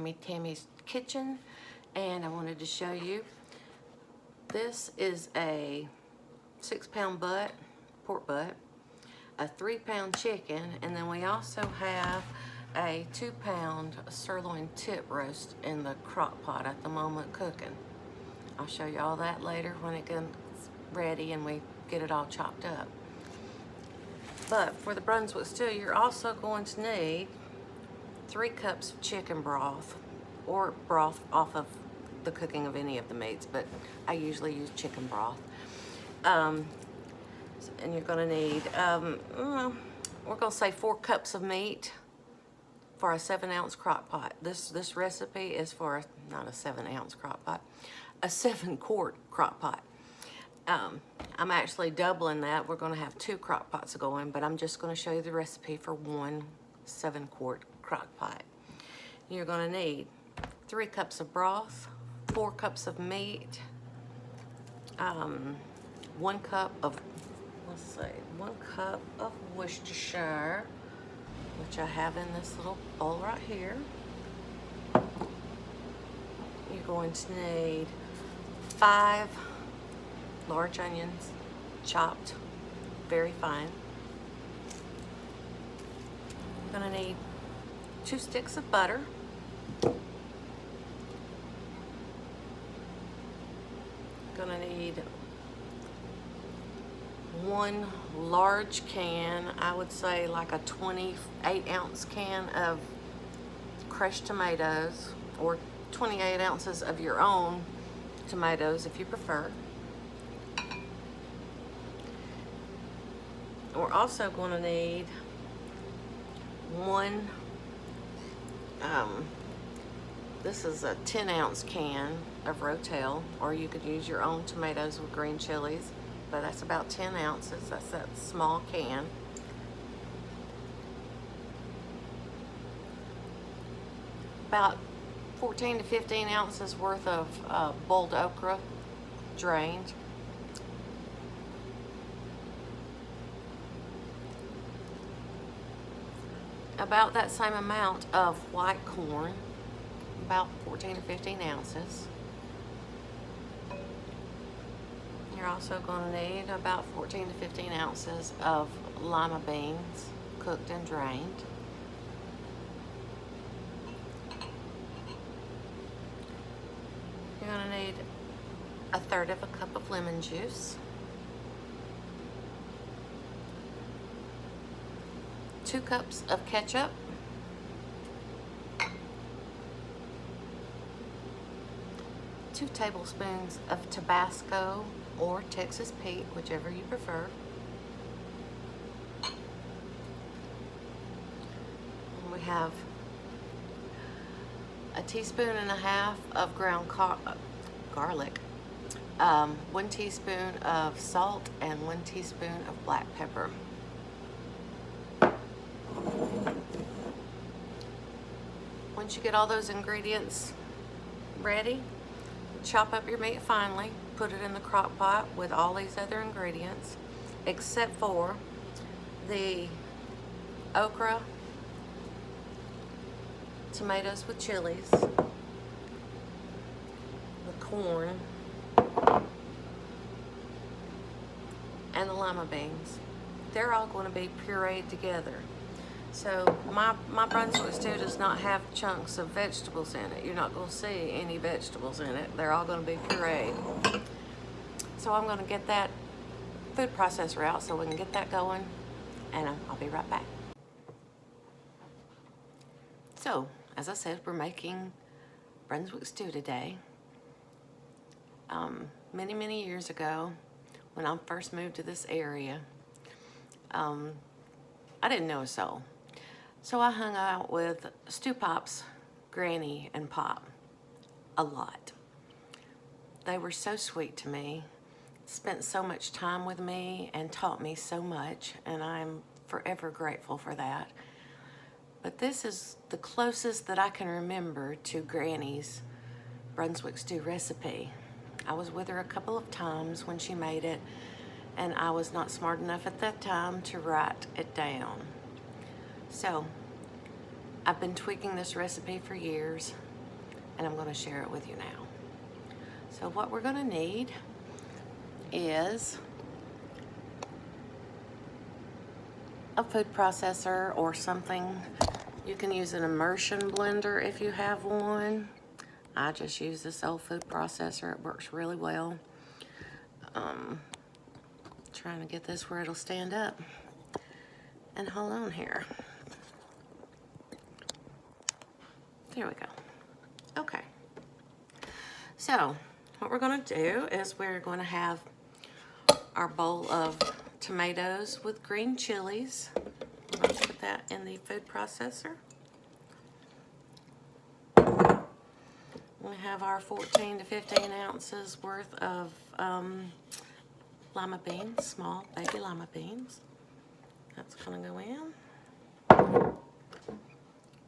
Grammy Tammy'S kitchen, and I wanted to show you. This is a 6-pound butt, pork butt, a 3-pound chicken, and then we also have a 2-pound sirloin tip roast in the crock pot at the moment cooking. I'll show you all that later when it gets ready and we get it all chopped up. But for the Brunswick Stew, you're also going to need 3 cups of chicken broth, or broth off of the cooking of any of the meats, but I usually use chicken broth. And you're going to need, we're going to say 4 cups of meat for a 7-ounce crock pot. This recipe is for not a 7-ounce crock pot, a 7-quart crock pot. I'm actually doubling that. We're going to have 2 crock pots going, but I'm just going to show you the recipe for 1 7-quart crock pot. You're going to need 3 cups of broth, 4 cups of meat, 1 cup of, 1 cup of Worcestershire, which I have in this little bowl right here. You're going to need 5 large onions, chopped very fine. You're going to need 2 sticks of butter. Going to need 1 large can, I would say like a 28-ounce can of crushed tomatoes, or 28 ounces of your own tomatoes if you prefer. We're also going to need 1, this is a 10-ounce can of Rotel, or you could use your own tomatoes with green chilies, but that's about 10 ounces. That's that small can. About 14 to 15 ounces worth of boiled okra, drained. About that same amount of white corn, about 14 to 15 ounces. You're also going to need about 14 to 15 ounces of lima beans, cooked and drained. You're going to need 1/3 of a cup of lemon juice, 2 cups of ketchup, 2 tablespoons of Tabasco or Texas Pete, whichever you prefer. And we have a 1.5 teaspoons of ground garlic, 1 teaspoon of salt, and 1 teaspoon of black pepper. Once you get all those ingredients ready, chop up your meat finely, put it in the crock pot with all these other ingredients, except for the okra, tomatoes with chilies, the corn, and the lima beans. They're all going to be pureed together. So my Brunswick Stew does not have chunks of vegetables in it. You're not going to see any vegetables in it. They're all going to be pureed. So I'm going to get that food processor out so we can get that going, and I'll be right back. So, as I said, we're making Brunswick Stew today. Many, many years ago, when I first moved to this area, I didn't know a soul. So I hung out with Stew Pop's Granny and Pop a lot. They were so sweet to me, spent so much time with me, and taught me so much, and I'm forever grateful for that. But this is the closest that I can remember to Granny's Brunswick Stew recipe. I was with her a couple of times when she made it, and I was not smart enough at that time to write it down. So I've been tweaking this recipe for years, and I'm going to share it with you now. So what we're going to need is a food processor or something. You can use an immersion blender if you have one. I just use this old food processor. It works really well. Trying to get this where it'll stand up. And hold on here. There we go. Okay. So what we're going to do is we're going to have our bowl of tomatoes with green chilies. We're going to put that in the food processor. We have our 14 to 15 ounces worth of lima beans, small baby lima beans. That's going to go in.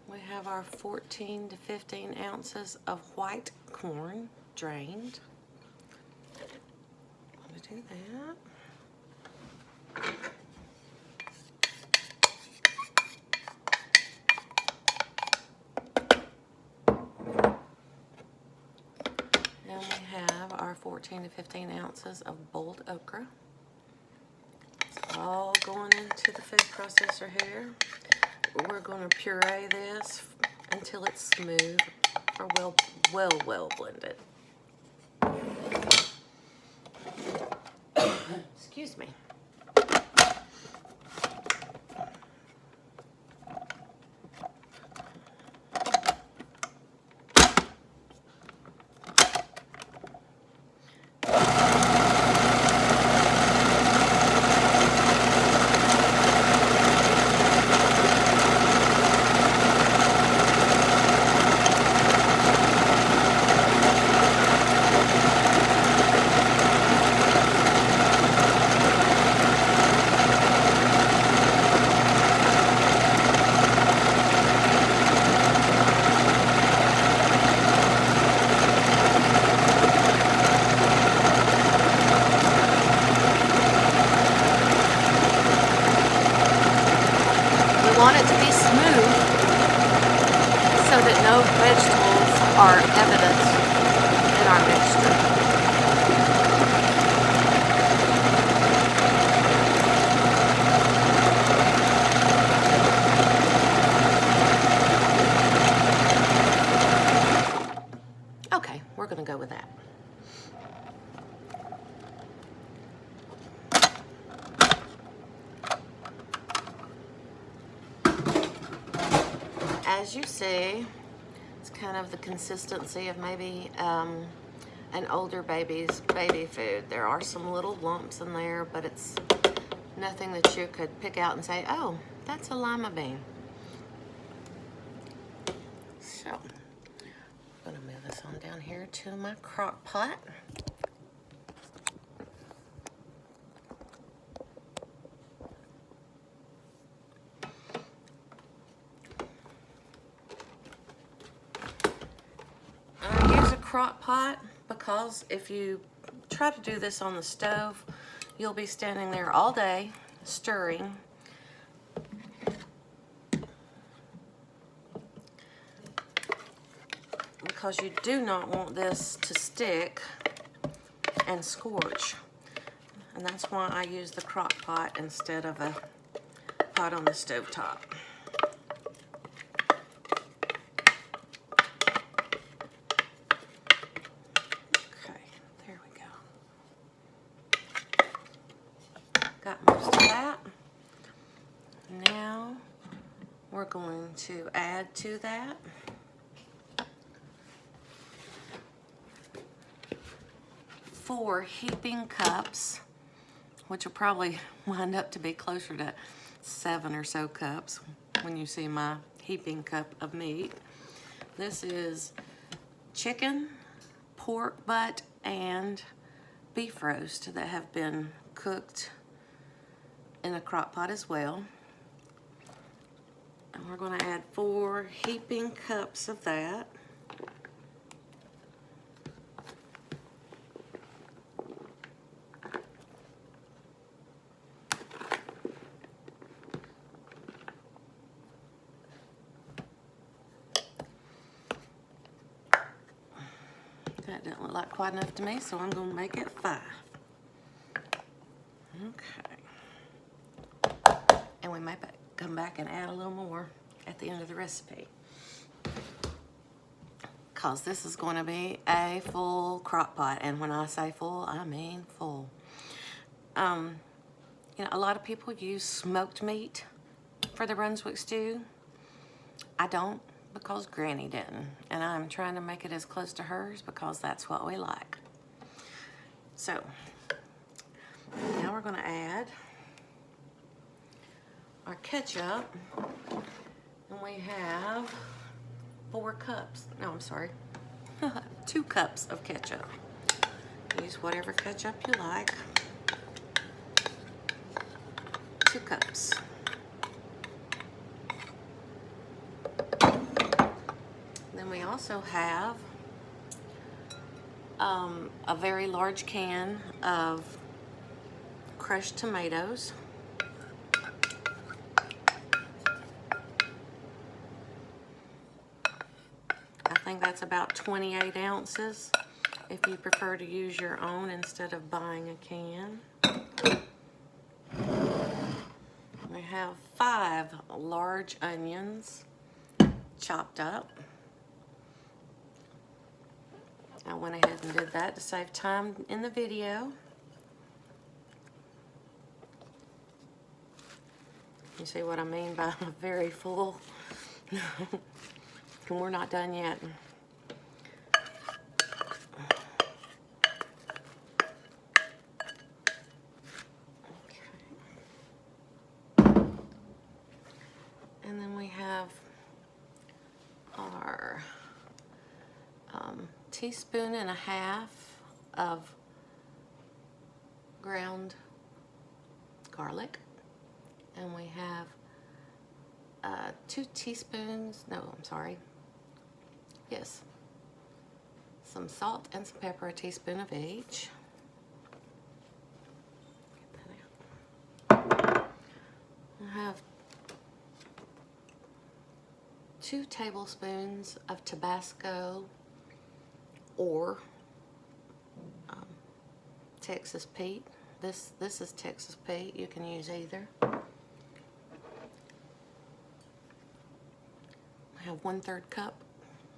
We have our 14 to 15 ounces of white corn drained. I'm going to do that. And we have our 14 to 15 ounces of boiled okra. It's all going into the food processor here. We're going to puree this until it's smooth or well blended. Excuse me. Want it to be smooth so that no vegetables are evident in our mixture. Okay, we're going to go with that. As you see, it's kind of the consistency of maybe an older baby's baby food. There are some little lumps in there, but it's nothing that you could pick out and say, oh, that's a lima bean. So, I'm going to move this on down here to my crock pot. Crock pot because if you try to do this on the stove, you'll be standing there all day stirring. Because you do not want this to stick and scorch. And that's why I use the crock pot instead of a pot on the stove top. Got most of that. Now we're going to add to that four heaping cups, which will probably wind up to be closer to 7 or so cups when you see my heaping cup of meat. This is chicken, pork butt, and beef roast that have been cooked in a crock pot as well. And we're going to add 4 heaping cups of that. That didn't look like quite enough to me, so I'm going to make it 5. Okay. And we may come back and add a little more at the end of the recipe, because this is going to be a full crock pot. And when I say full, I mean full. You know, a lot of people use smoked meat for the Brunswick stew. I don't, because Granny didn't. And I'm trying to make it as close to hers because that's what we like. So, now we're going to add our ketchup. And we have 4 cups. No, I'm sorry. 2 cups of ketchup. Use whatever ketchup you like. 2 cups. Then we also have a very large can of crushed tomatoes. I think that's about 28 ounces if you prefer to use your own instead of buying a can. We have 5 large onions chopped up. I went ahead and did that to save time in the video. You see what I mean by very full? And we're not done yet. And then we have our teaspoon and a half of ground garlic. And we have 2 teaspoons, no, I'm sorry. Yes. Some salt and some pepper, a teaspoon of each. Get that out. I have 2 tablespoons of Tabasco or Texas Pete. This is Texas Pete. You can use either. I have 1/3 cup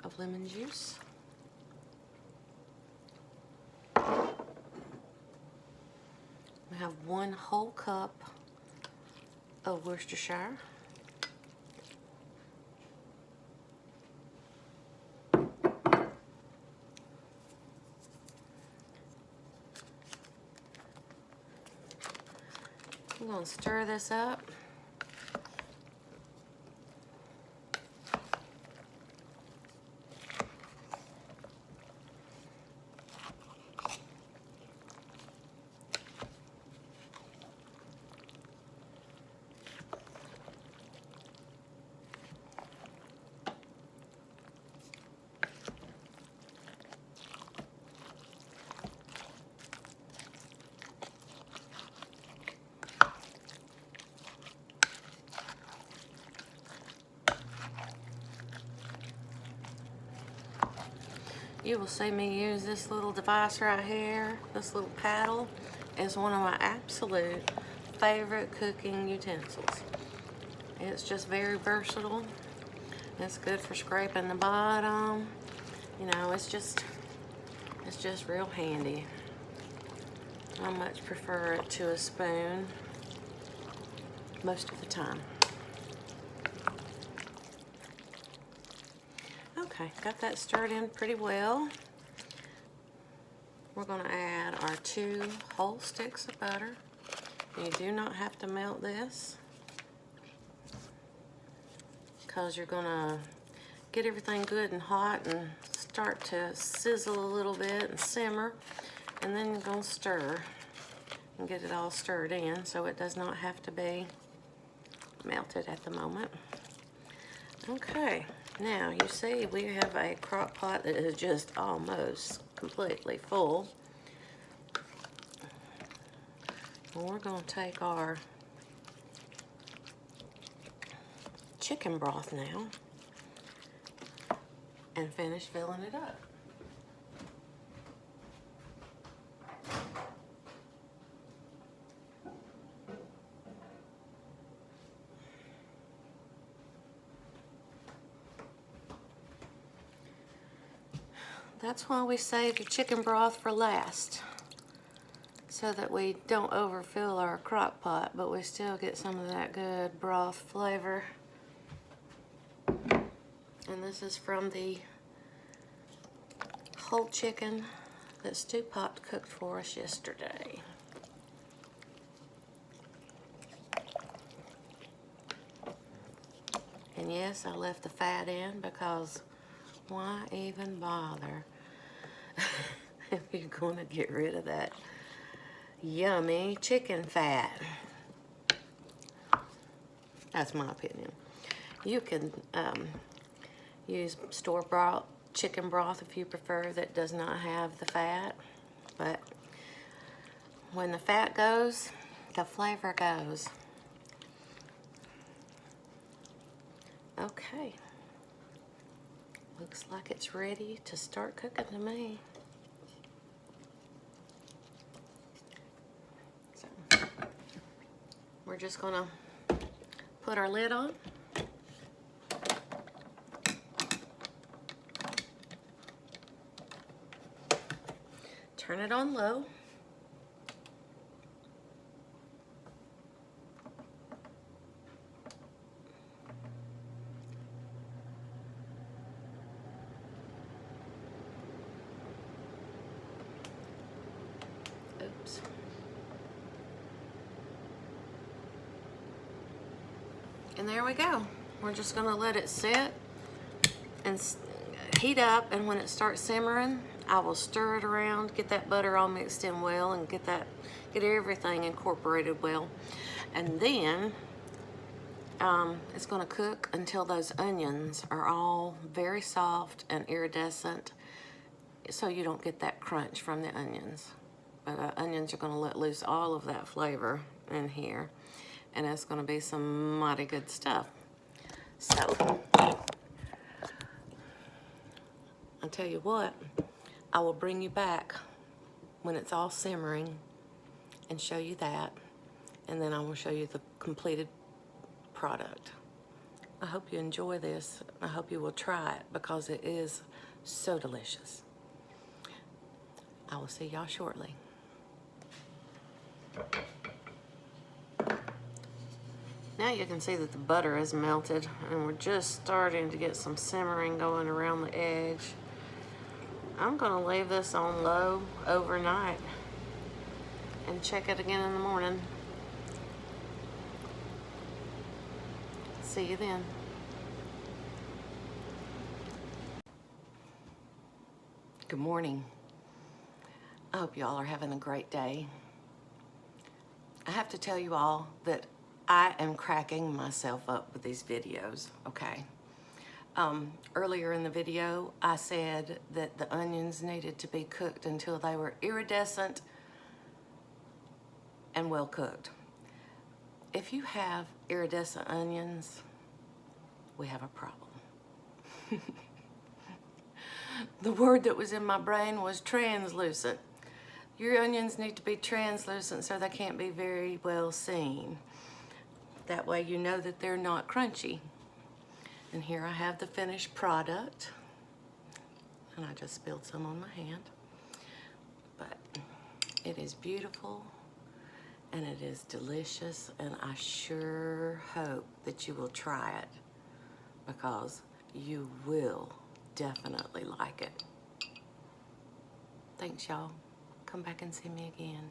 of lemon juice. We have 1 whole cup of Worcestershire. I'm going to stir this up. You will see me use this little device right here. This little paddle is one of my absolute favorite cooking utensils. It's just very versatile. It's good for scraping the bottom. You know, it's just real handy. I much prefer it to a spoon most of the time. Okay, got that stirred in pretty well. We're going to add our 2 whole sticks of butter. You do not have to melt this, because you're going to get everything good and hot and start to sizzle a little bit and simmer, and then you're going to stir and get it all stirred in so it does not have to be melted at the moment. Okay. Now, you see we have a crock pot that is just almost completely full. And we're going to take our chicken broth now and finish filling it up. That's why we save the chicken broth for last, so that we don't overfill our crock pot, but we still get some of that good broth flavor. And this is from the whole chicken that Stew Pot cooked for us yesterday. And yes, I left the fat in because why even bother if you're going to get rid of that yummy chicken fat? That's my opinion. You can use store-bought chicken broth if you prefer, that does not have the fat, but when the fat goes, the flavor goes. Okay, looks like it's ready to start cooking to me. So we're just gonna put our lid on. Turn it on low. Oops. And there we go. We're just gonna let it sit and heat up, and when it starts simmering, I will stir it around, get that butter all mixed in well, and get everything incorporated well. And then it's gonna cook until those onions are all very soft and iridescent, so you don't get that crunch from the onions. But onions are gonna let loose all of that flavor in here, and it's gonna be some mighty good stuff. So, I'll tell you what, I will bring you back when it's all simmering and show you that, and then I will show you the completed product. I hope you enjoy this. I hope you will try it because it is so delicious. I will see y'all shortly. Now you can see that the butter is melted, and we're just starting to get some simmering going around the edge. I'm gonna leave this on low overnight and check it again in the morning. See you then. Good morning. I hope y'all are having a great day. I have to tell you all that I am cracking myself up with these videos, okay? Earlier in the video, I said that the onions needed to be cooked until they were iridescent and well cooked. If you have iridescent onions, we have a problem. The word that was in my brain was translucent. Your onions need to be translucent so they can't be very well seen. That way you know that they're not crunchy. And here I have the finished product. And I just spilled some on my hand. But it is beautiful and it is delicious, and I sure hope that you will try it, because you will definitely like it. Thanks, y'all. Come back and see me again.